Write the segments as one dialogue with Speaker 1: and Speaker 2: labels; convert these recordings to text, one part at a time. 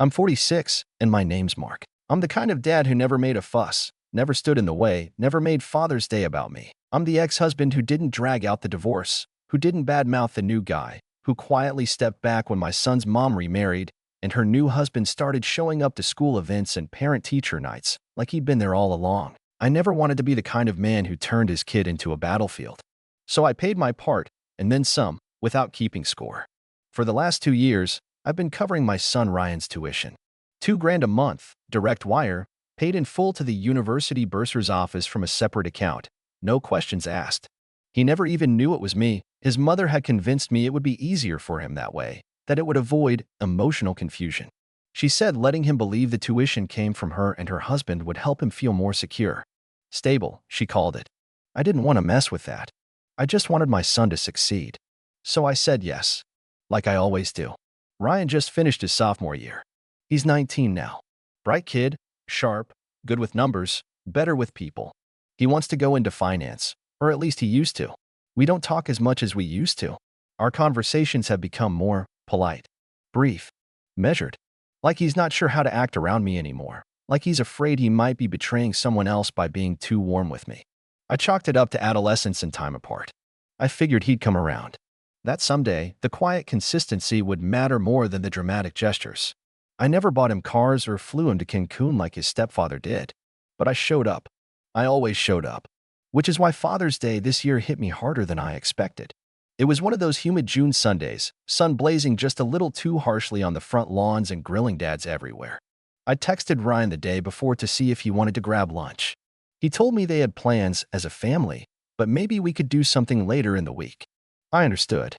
Speaker 1: I'm 46, and my name's Mark. I'm the kind of dad who never made a fuss, never stood in the way, never made Father's Day about me. I'm the ex-husband who didn't drag out the divorce, who didn't badmouth the new guy, who quietly stepped back when my son's mom remarried and her new husband started showing up to school events and parent-teacher nights like he'd been there all along. I never wanted to be the kind of man who turned his kid into a battlefield. So I paid my part, and then some, without keeping score. For the last 2 years, I've been covering my son Ryan's tuition. $2,000 a month, direct wire, paid in full to the university bursar's office from a separate account. No questions asked. He never even knew it was me. His mother had convinced me it would be easier for him that way, that it would avoid emotional confusion. She said letting him believe the tuition came from her and her husband would help him feel more secure. Stable, she called it. I didn't want to mess with that. I just wanted my son to succeed. So I said yes, like I always do. Ryan just finished his sophomore year. He's 19 now. Bright kid, sharp, good with numbers, better with people. He wants to go into finance, or at least he used to. We don't talk as much as we used to. Our conversations have become more polite, brief, measured. Like he's not sure how to act around me anymore. Like he's afraid he might be betraying someone else by being too warm with me. I chalked it up to adolescence and time apart. I figured he'd come around. That someday, the quiet consistency would matter more than the dramatic gestures. I never bought him cars or flew him to Cancun like his stepfather did. But I showed up. I always showed up. Which is why Father's Day this year hit me harder than I expected. It was one of those humid June Sundays, sun blazing just a little too harshly on the front lawns and grilling dads everywhere. I texted Ryan the day before to see if he wanted to grab lunch. He told me they had plans as a family, but maybe we could do something later in the week. I understood.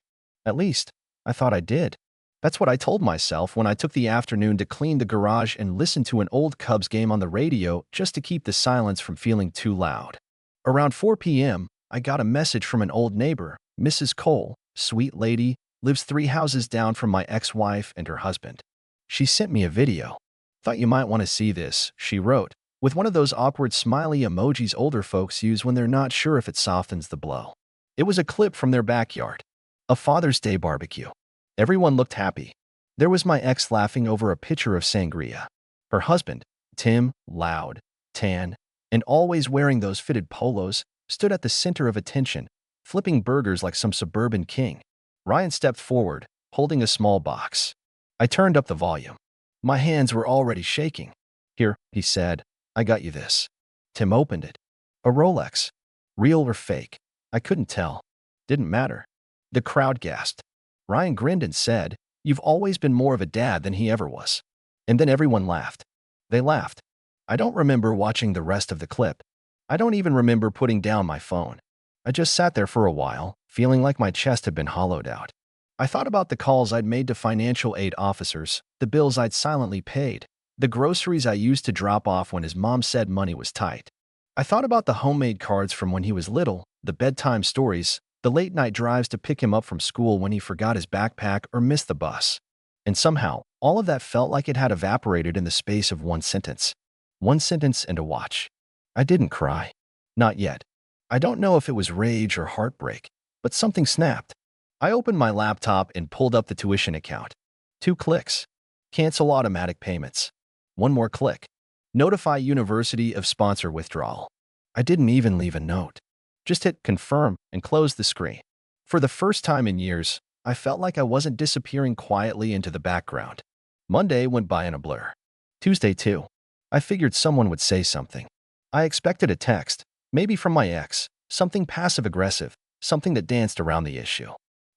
Speaker 1: At least, I thought I did. That's what I told myself when I took the afternoon to clean the garage and listen to an old Cubs game on the radio just to keep the silence from feeling too loud. Around 4 p.m., I got a message from an old neighbor, Mrs. Cole, sweet lady, lives 3 houses down from my ex-wife and her husband. She sent me a video. Thought you might want to see this, she wrote, with one of those awkward smiley emojis older folks use when they're not sure if it softens the blow. It was a clip from their backyard. A Father's Day barbecue. Everyone looked happy. There was my ex laughing over a pitcher of sangria. Her husband, Tim, loud, tan, and always wearing those fitted polos, stood at the center of attention, flipping burgers like some suburban king. Ryan stepped forward, holding a small box. I turned up the volume. My hands were already shaking. Here, he said, I got you this. Tim opened it. A Rolex. Real or fake? I couldn't tell. Didn't matter. The crowd gasped. Ryan grinned and said, You've always been more of a dad than he ever was. And then everyone laughed. They laughed. I don't remember watching the rest of the clip. I don't even remember putting down my phone. I just sat there for a while, feeling like my chest had been hollowed out. I thought about the calls I'd made to financial aid officers, the bills I'd silently paid, the groceries I used to drop off when his mom said money was tight. I thought about the homemade cards from when he was little, the bedtime stories, the late-night drives to pick him up from school when he forgot his backpack or missed the bus. And somehow, all of that felt like it had evaporated in the space of one sentence. One sentence and a watch. I didn't cry. Not yet. I don't know if it was rage or heartbreak, but something snapped. I opened my laptop and pulled up the tuition account. 2 clicks. Cancel automatic payments. 1 more click. Notify university of sponsor withdrawal. I didn't even leave a note. Just hit confirm and close the screen. For the first time in years, I felt like I wasn't disappearing quietly into the background. Monday went by in a blur. Tuesday too. I figured someone would say something. I expected a text, maybe from my ex, something passive-aggressive, something that danced around the issue.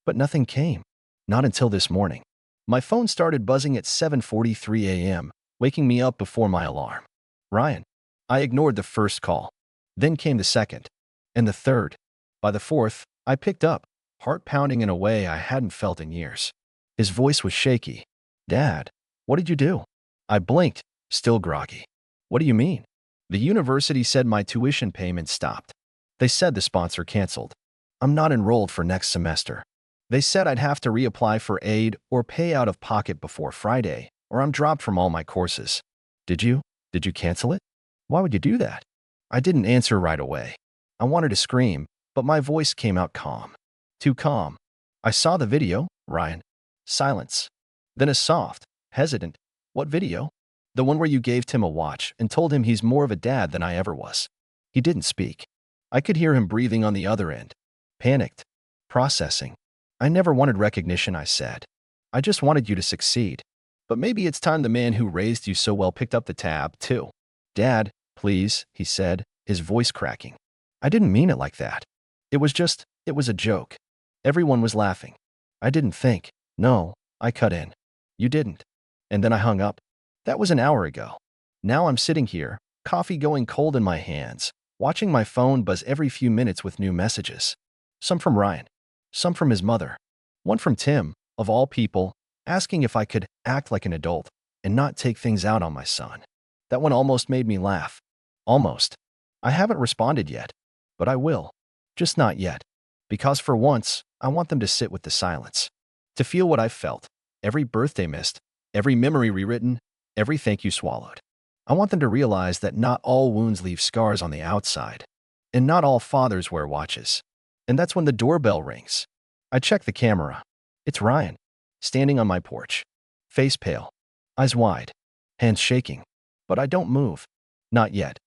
Speaker 1: But nothing came. Not until this morning. My phone started buzzing at 7:43 a.m., waking me up before my alarm. Ryan. I ignored the first call. Then came the second. And the third. By the fourth, I picked up, heart pounding in a way I hadn't felt in years. His voice was shaky. Dad, what did you do? I blinked, still groggy. What do you mean? The university said my tuition payment stopped. They said the sponsor canceled. I'm not enrolled for next semester. They said I'd have to reapply for aid or pay out of pocket before Friday, or I'm dropped from all my courses. Did you? Did you cancel it? Why would you do that? I didn't answer right away. I wanted to scream, but my voice came out calm. Too calm. I saw the video, Ryan. Silence. Then a soft, hesitant, What video? The one where you gave Tim a watch and told him he's more of a dad than I ever was. He didn't speak. I could hear him breathing on the other end. Panicked. Processing. I never wanted recognition, I said. I just wanted you to succeed. But maybe it's time the man who raised you so well picked up the tab, too. Dad, please, he said, his voice cracking. I didn't mean it like that. It was a joke. Everyone was laughing. I didn't think. No, I cut in. You didn't. And then I hung up. That was an hour ago. Now I'm sitting here, coffee going cold in my hands, watching my phone buzz every few minutes with new messages. Some from Ryan. Some from his mother. One from Tim, of all people, asking if I could act like an adult and not take things out on my son. That one almost made me laugh. Almost. I haven't responded yet, but I will. Just not yet. Because for once, I want them to sit with the silence. To feel what I've felt. Every birthday missed. Every memory rewritten. Every thank you swallowed. I want them to realize that not all wounds leave scars on the outside. And not all fathers wear watches. And that's when the doorbell rings. I check the camera. It's Ryan, standing on my porch. Face pale. Eyes wide. Hands shaking. But I don't move. Not yet.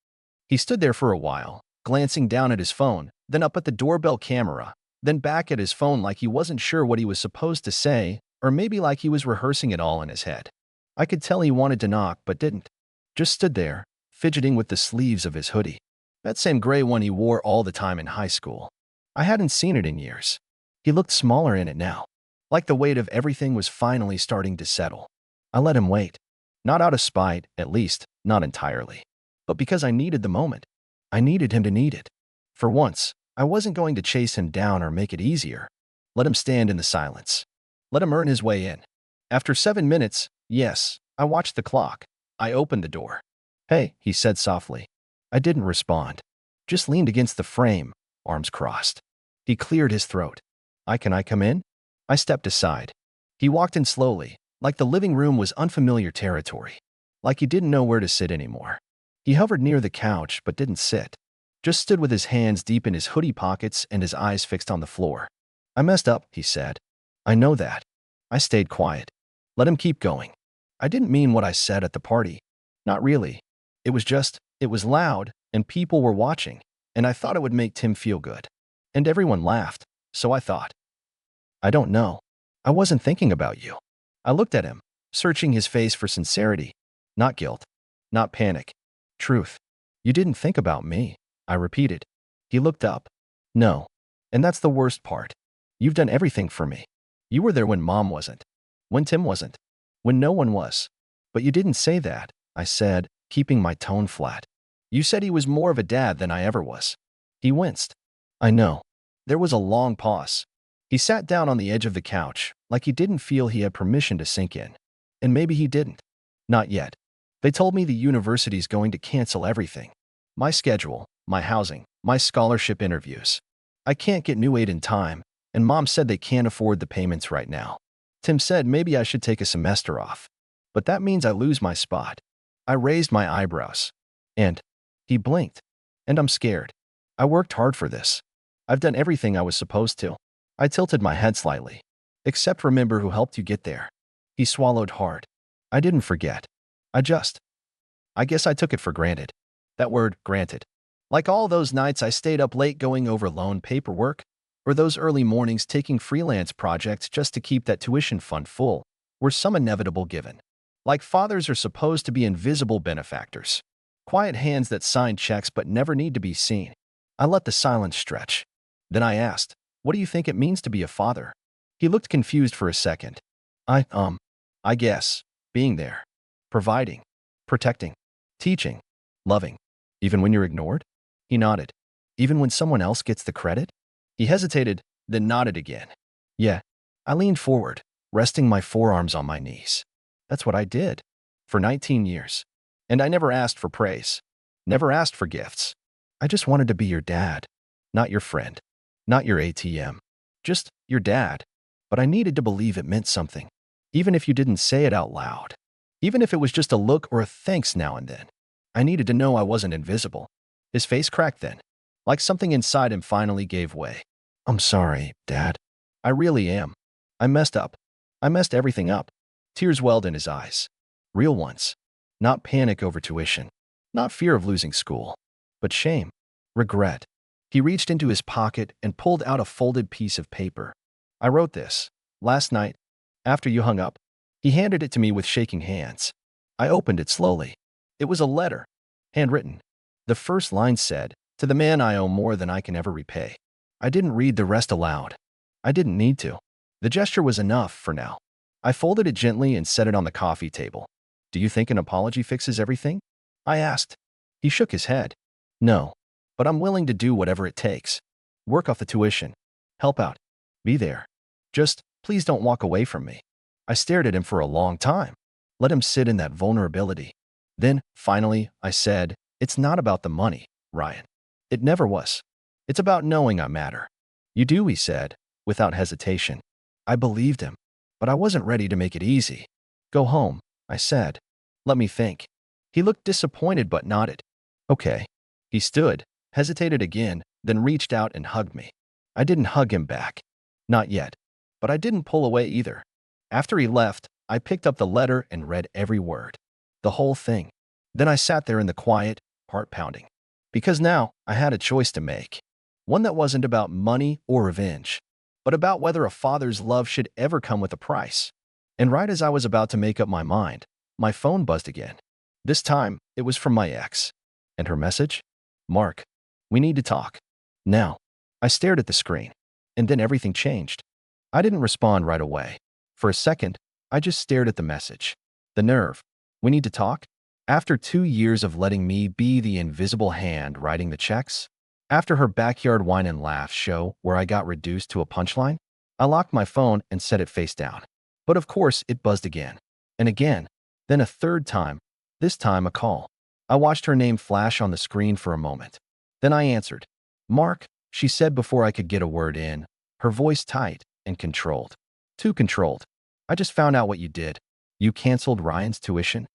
Speaker 1: He stood there for a while, glancing down at his phone, then up at the doorbell camera, then back at his phone like he wasn't sure what he was supposed to say, or maybe like he was rehearsing it all in his head. I could tell he wanted to knock, but didn't. Just stood there, fidgeting with the sleeves of his hoodie. That same gray one he wore all the time in high school. I hadn't seen it in years. He looked smaller in it now, like the weight of everything was finally starting to settle. I let him wait. Not out of spite, at least, not entirely. But because I needed the moment. I needed him to need it. For once, I wasn't going to chase him down or make it easier. Let him stand in the silence. Let him earn his way in. After 7 minutes, yes, I watched the clock. I opened the door. Hey, he said softly. I didn't respond. Just leaned against the frame, arms crossed. He cleared his throat. Can I come in? I stepped aside. He walked in slowly, like the living room was unfamiliar territory. Like he didn't know where to sit anymore. He hovered near the couch but didn't sit. Just stood with his hands deep in his hoodie pockets and his eyes fixed on the floor. I messed up, he said. I know that. I stayed quiet. Let him keep going. I didn't mean what I said at the party. Not really. It was loud, and people were watching, and I thought it would make Tim feel good. And everyone laughed, so I thought. I don't know. I wasn't thinking about you. I looked at him, searching his face for sincerity. Not guilt. Not panic. Truth. You didn't think about me, I repeated. He looked up. No. And that's the worst part. You've done everything for me. You were there when Mom wasn't. When Tim wasn't. When no one was. But you didn't say that, I said, keeping my tone flat. You said he was more of a dad than I ever was. He winced. I know. There was a long pause. He sat down on the edge of the couch, like he didn't feel he had permission to sink in. And maybe he didn't. Not yet. They told me the university's going to cancel everything. My schedule, my housing, my scholarship interviews. I can't get new aid in time, and Mom said they can't afford the payments right now. Tim said maybe I should take a semester off. But that means I lose my spot. I raised my eyebrows. And he blinked. And I'm scared. I worked hard for this. I've done everything I was supposed to. I tilted my head slightly. Except remember who helped you get there. He swallowed hard. I didn't forget. I guess I took it for granted. That word, granted. Like all those nights I stayed up late going over loan paperwork, or those early mornings taking freelance projects just to keep that tuition fund full, were some inevitable given. Like fathers are supposed to be invisible benefactors. Quiet hands that sign checks but never need to be seen. I let the silence stretch. Then I asked, what do you think it means to be a father? He looked confused for a second. I guess, being there. Providing. Protecting. Teaching. Loving. Even when you're ignored? He nodded. Even when someone else gets the credit? He hesitated, then nodded again. Yeah. I leaned forward, resting my forearms on my knees. That's what I did. For 19 years. And I never asked for praise. Never asked for gifts. I just wanted to be your dad. Not your friend. Not your ATM. Just your dad. But I needed to believe it meant something. Even if you didn't say it out loud. Even if it was just a look or a thanks now and then. I needed to know I wasn't invisible. His face cracked then. Like something inside him finally gave way. I'm sorry, Dad. I really am. I messed up. I messed everything up. Tears welled in his eyes. Real ones. Not panic over tuition. Not fear of losing school. But shame. Regret. He reached into his pocket and pulled out a folded piece of paper. I wrote this. Last night, after you hung up. He handed it to me with shaking hands. I opened it slowly. It was a letter. Handwritten. The first line said, "To the man I owe more than I can ever repay." I didn't read the rest aloud. I didn't need to. The gesture was enough for now. I folded it gently and set it on the coffee table. "Do you think an apology fixes everything?" I asked. He shook his head. "No, but I'm willing to do whatever it takes. Work off the tuition. Help out. Be there. Just, please don't walk away from me." I stared at him for a long time. Let him sit in that vulnerability. Then, finally, I said, "It's not about the money, Ryan. It never was. It's about knowing I matter." "You do," he said, without hesitation. I believed him, but I wasn't ready to make it easy. "Go home," I said. "Let me think." He looked disappointed but nodded. "Okay." He stood, hesitated again, then reached out and hugged me. I didn't hug him back. Not yet. But I didn't pull away either. After he left, I picked up the letter and read every word. The whole thing. Then I sat there in the quiet, heart pounding. Because now I had a choice to make. One that wasn't about money or revenge, but about whether a father's love should ever come with a price. And right as I was about to make up my mind, my phone buzzed again. This time, it was from my ex. And her message? "Mark, we need to talk. Now." I stared at the screen. And then everything changed. I didn't respond right away. For a second, I just stared at the message. The nerve. "We need to talk?" After 2 years of letting me be the invisible hand writing the checks, after her backyard wine and laugh show where I got reduced to a punchline, I locked my phone and set it face down. But of course, it buzzed again. And again. Then a third time. This time a call. I watched her name flash on the screen for a moment. Then I answered. "Mark," she said before I could get a word in, her voice tight and controlled. Too controlled. "I just found out what you did. You canceled Ryan's tuition."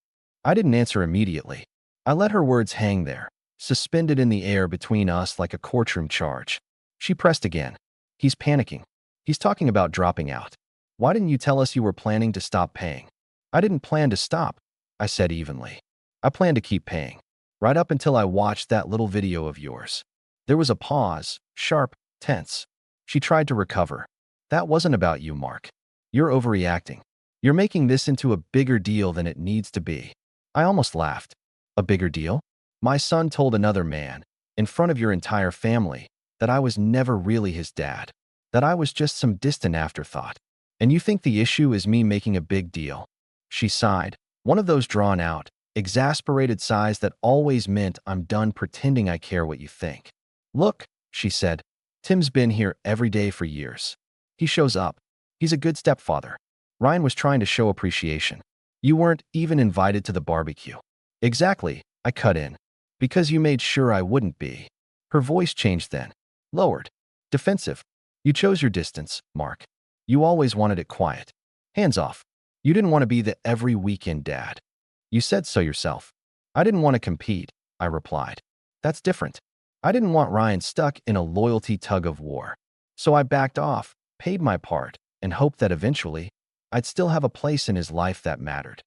Speaker 1: I didn't answer immediately. I let her words hang there, suspended in the air between us like a courtroom charge. She pressed again. "He's panicking. He's talking about dropping out. Why didn't you tell us you were planning to stop paying?" "I didn't plan to stop," I said evenly. "I plan to keep paying. Right up until I watched that little video of yours." There was a pause, sharp, tense. She tried to recover. "That wasn't about you, Mark. You're overreacting. You're making this into a bigger deal than it needs to be." I almost laughed. "A bigger deal? My son told another man, in front of your entire family, that I was never really his dad, that I was just some distant afterthought. And you think the issue is me making a big deal?" She sighed, one of those drawn-out, exasperated sighs that always meant I'm done pretending I care what you think. "Look," she said, "Tim's been here every day for years. He shows up. He's a good stepfather. Ryan was trying to show appreciation. You weren't even invited to the barbecue." "Exactly," I cut in. "Because you made sure I wouldn't be." Her voice changed then. Lowered. Defensive. "You chose your distance, Mark. You always wanted it quiet. Hands off. You didn't want to be the every weekend dad. You said so yourself." "I didn't want to compete," I replied. "That's different. I didn't want Ryan stuck in a loyalty tug-of-war. So I backed off, paid my part, and hoped that eventually, I'd still have a place in his life that mattered."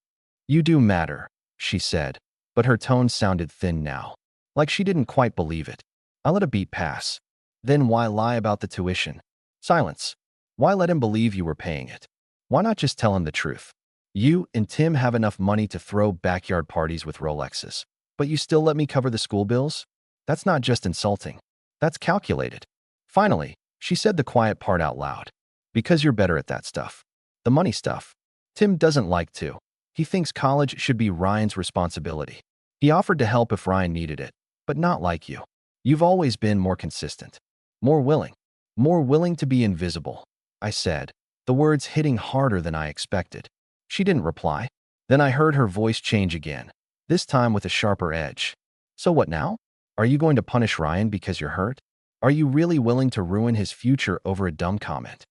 Speaker 1: "You do matter," she said, but her tone sounded thin now, like she didn't quite believe it. I let a beat pass. "Then why lie about the tuition?" Silence. "Why let him believe you were paying it? Why not just tell him the truth? You and Tim have enough money to throw backyard parties with Rolexes, but you still let me cover the school bills? That's not just insulting. That's calculated." Finally, she said the quiet part out loud. "Because you're better at that stuff. The money stuff. Tim doesn't like to. He thinks college should be Ryan's responsibility. He offered to help if Ryan needed it, but not like you. You've always been more consistent. More willing. More willing to be invisible," I said, the words hitting harder than I expected. She didn't reply. Then I heard her voice change again, this time with a sharper edge. "So what now? Are you going to punish Ryan because you're hurt? Are you really willing to ruin his future over a dumb comment?"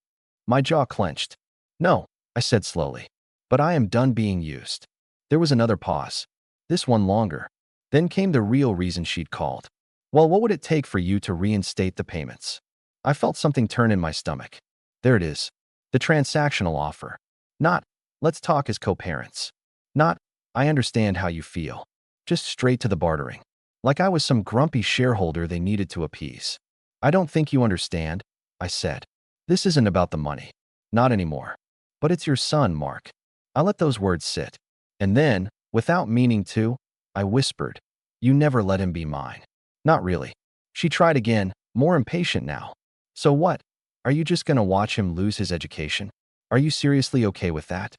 Speaker 1: My jaw clenched. "No," I said slowly. "But I am done being used." There was another pause. This one longer. Then came the real reason she'd called. "Well, what would it take for you to reinstate the payments?" I felt something turn in my stomach. There it is. The transactional offer. Not, "Let's talk as co-parents." Not, I understand how you feel. Just straight to the bartering. Like I was some grumpy shareholder they needed to appease. I don't think you understand, I said. This isn't about the money. Not anymore. But it's your son, Mark. I let those words sit. And then, without meaning to, I whispered, you never let him be mine. Not really. She tried again, more impatient now. So what? Are you just gonna watch him lose his education? Are you seriously okay with that?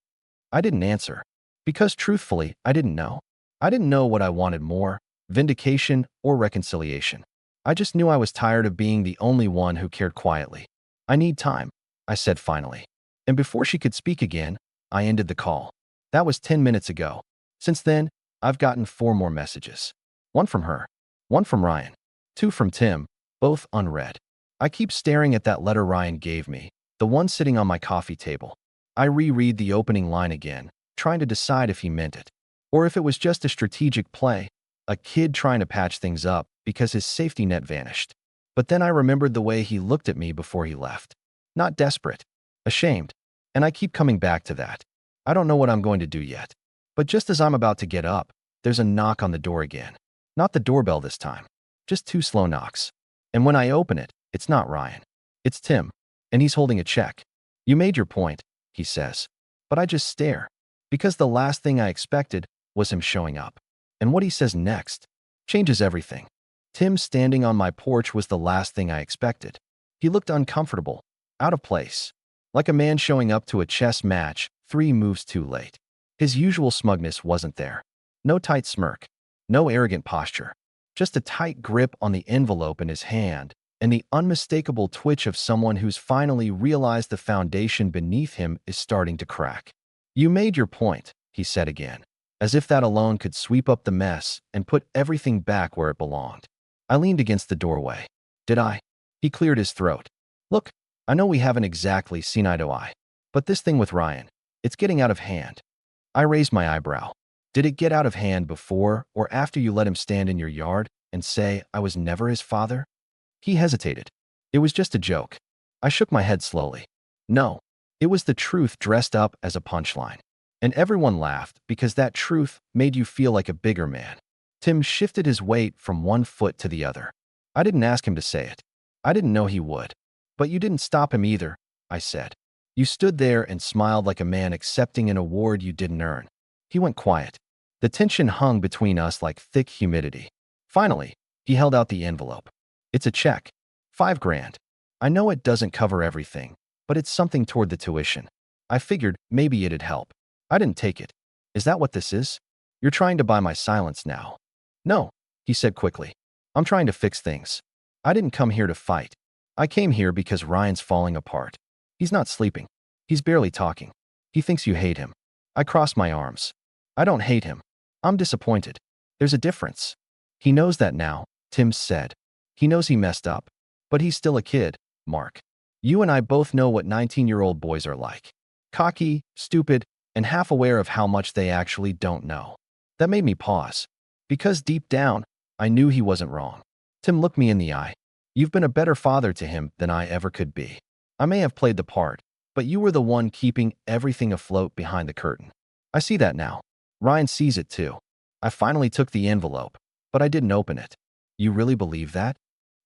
Speaker 1: I didn't answer. Because truthfully, I didn't know. I didn't know what I wanted more, vindication or reconciliation. I just knew I was tired of being the only one who cared quietly. I need time, I said finally. And before she could speak again, I ended the call. That was 10 minutes ago. Since then, I've gotten 4 more messages. 1 from her, 1 from Ryan, 2 from Tim, both unread. I keep staring at that letter Ryan gave me, the one sitting on my coffee table. I reread the opening line again, trying to decide if he meant it, or if it was just a strategic play, a kid trying to patch things up because his safety net vanished. But then I remembered the way he looked at me before he left. Not desperate, ashamed, and I keep coming back to that. I don't know what I'm going to do yet. But just as I'm about to get up, there's a knock on the door again. Not the doorbell this time, just 2 slow knocks. And when I open it, it's not Ryan. It's Tim, and he's holding a check. You made your point, he says. But I just stare, because the last thing I expected was him showing up. And what he says next changes everything. Tim standing on my porch was the last thing I expected. He looked uncomfortable, out of place, like a man showing up to a chess match 3 moves too late. His usual smugness wasn't there. No tight smirk, no arrogant posture, just a tight grip on the envelope in his hand and the unmistakable twitch of someone who's finally realized the foundation beneath him is starting to crack. You made your point, he said again, as if that alone could sweep up the mess and put everything back where it belonged. I leaned against the doorway. Did I? He cleared his throat. Look, I know we haven't exactly seen eye to eye, but this thing with Ryan, it's getting out of hand. I raised my eyebrow. Did it get out of hand before or after you let him stand in your yard and say I was never his father? He hesitated. It was just a joke. I shook my head slowly. No, it was the truth dressed up as a punchline. And everyone laughed because that truth made you feel like a bigger man. Tim shifted his weight from one foot to the other. I didn't ask him to say it. I didn't know he would. But you didn't stop him either, I said. You stood there and smiled like a man accepting an award you didn't earn. He went quiet. The tension hung between us like thick humidity. Finally, he held out the envelope. It's a check. 5 grand. I know it doesn't cover everything, but it's something toward the tuition. I figured maybe it'd help. I didn't take it. Is that what this is? You're trying to buy my silence now. No, he said quickly. I'm trying to fix things. I didn't come here to fight. I came here because Ryan's falling apart. He's not sleeping. He's barely talking. He thinks you hate him. I crossed my arms. I don't hate him. I'm disappointed. There's a difference. He knows that now, Tim said. He knows he messed up. But he's still a kid, Mark. You and I both know what 19-year-old boys are like. Cocky, stupid, and half aware of how much they actually don't know. That made me pause. Because deep down, I knew he wasn't wrong. Tim looked me in the eye. You've been a better father to him than I ever could be. I may have played the part, but you were the one keeping everything afloat behind the curtain. I see that now. Ryan sees it too. I finally took the envelope, but I didn't open it. You really believe that?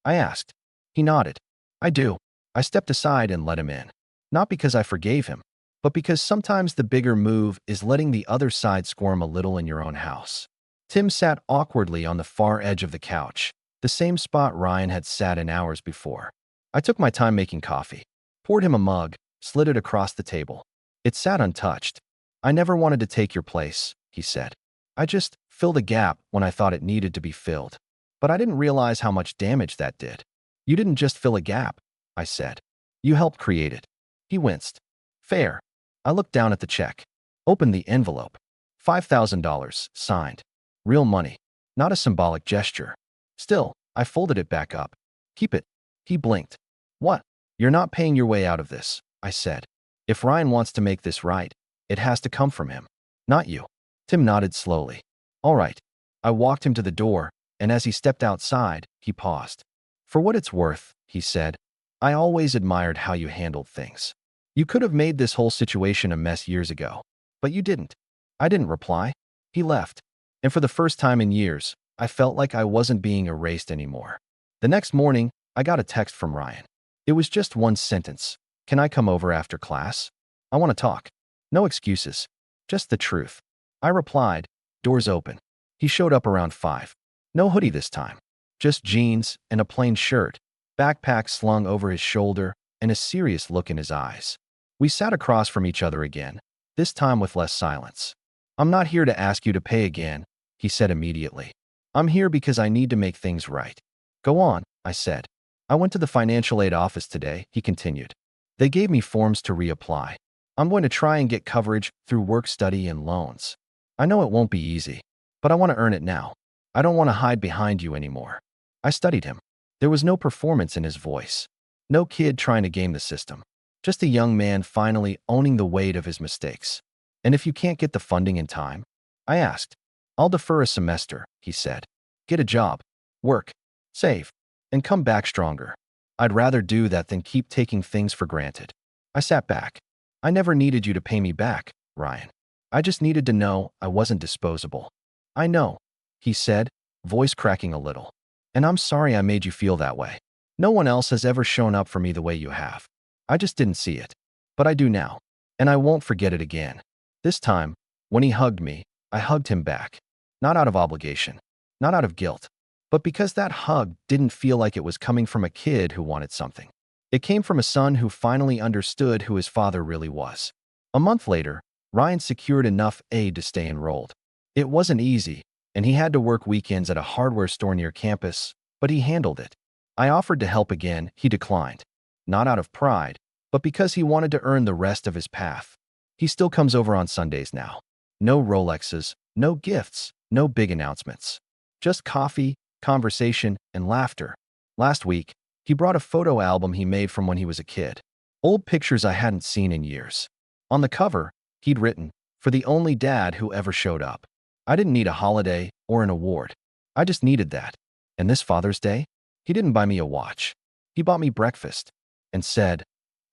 Speaker 1: I asked. He nodded. I do. I stepped aside and let him in. Not because I forgave him, but because sometimes the bigger move is letting the other side squirm a little in your own house. Tim sat awkwardly on the far edge of the couch, the same spot Ryan had sat in hours before. I took my time making coffee, poured him a mug, slid it across the table. It sat untouched. I never wanted to take your place, he said. I just filled a gap when I thought it needed to be filled. But I didn't realize how much damage that did. You didn't just fill a gap, I said. You helped create it. He winced. Fair. I looked down at the check, opened the envelope. $5,000, signed. Real money, not a symbolic gesture. Still, I folded it back up. Keep it. He blinked. What? You're not paying your way out of this, I said. If Ryan wants to make this right, it has to come from him, not you. Tim nodded slowly. All right. I walked him to the door, and as he stepped outside, he paused. For what it's worth, he said, I always admired how you handled things. You could have made this whole situation a mess years ago, but you didn't. I didn't reply. He left. And for the first time in years, I felt like I wasn't being erased anymore. The next morning, I got a text from Ryan. It was just one sentence. Can I come over after class? I want to talk. No excuses. Just the truth. I replied, doors open. He showed up around 5. No hoodie this time. Just jeans and a plain shirt, backpack slung over his shoulder, and a serious look in his eyes. We sat across from each other again, this time with less silence. I'm not here to ask you to pay again, he said immediately. I'm here because I need to make things right. Go on, I said. I went to the financial aid office today, he continued. They gave me forms to reapply. I'm going to try and get coverage through work study and loans. I know it won't be easy, but I want to earn it now. I don't want to hide behind you anymore. I studied him. There was no performance in his voice. No kid trying to game the system. Just a young man finally owning the weight of his mistakes. And if you can't get the funding in time? I asked. I'll defer a semester, he said. Get a job, work, save, and come back stronger. I'd rather do that than keep taking things for granted. I sat back. I never needed you to pay me back, Ryan. I just needed to know I wasn't disposable. I know, he said, voice cracking a little. And I'm sorry I made you feel that way. No one else has ever shown up for me the way you have. I just didn't see it. But I do now. And I won't forget it again. This time, when he hugged me, I hugged him back. Not out of obligation. Not out of guilt. But because that hug didn't feel like it was coming from a kid who wanted something. It came from a son who finally understood who his father really was. A month later, Ryan secured enough aid to stay enrolled. It wasn't easy, and he had to work weekends at a hardware store near campus, but he handled it. I offered to help again, he declined. Not out of pride, but because he wanted to earn the rest of his path. He still comes over on Sundays now. No Rolexes, no gifts, no big announcements. Just coffee, conversation, and laughter. Last week, he brought a photo album he made from when he was a kid. Old pictures I hadn't seen in years. On the cover, he'd written, "For the only dad who ever showed up." I didn't need a holiday or an award. I just needed that. And this Father's Day, he didn't buy me a watch. He bought me breakfast and said,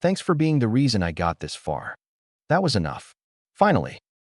Speaker 1: "Thanks for being the reason I got this far." That was enough. Finally,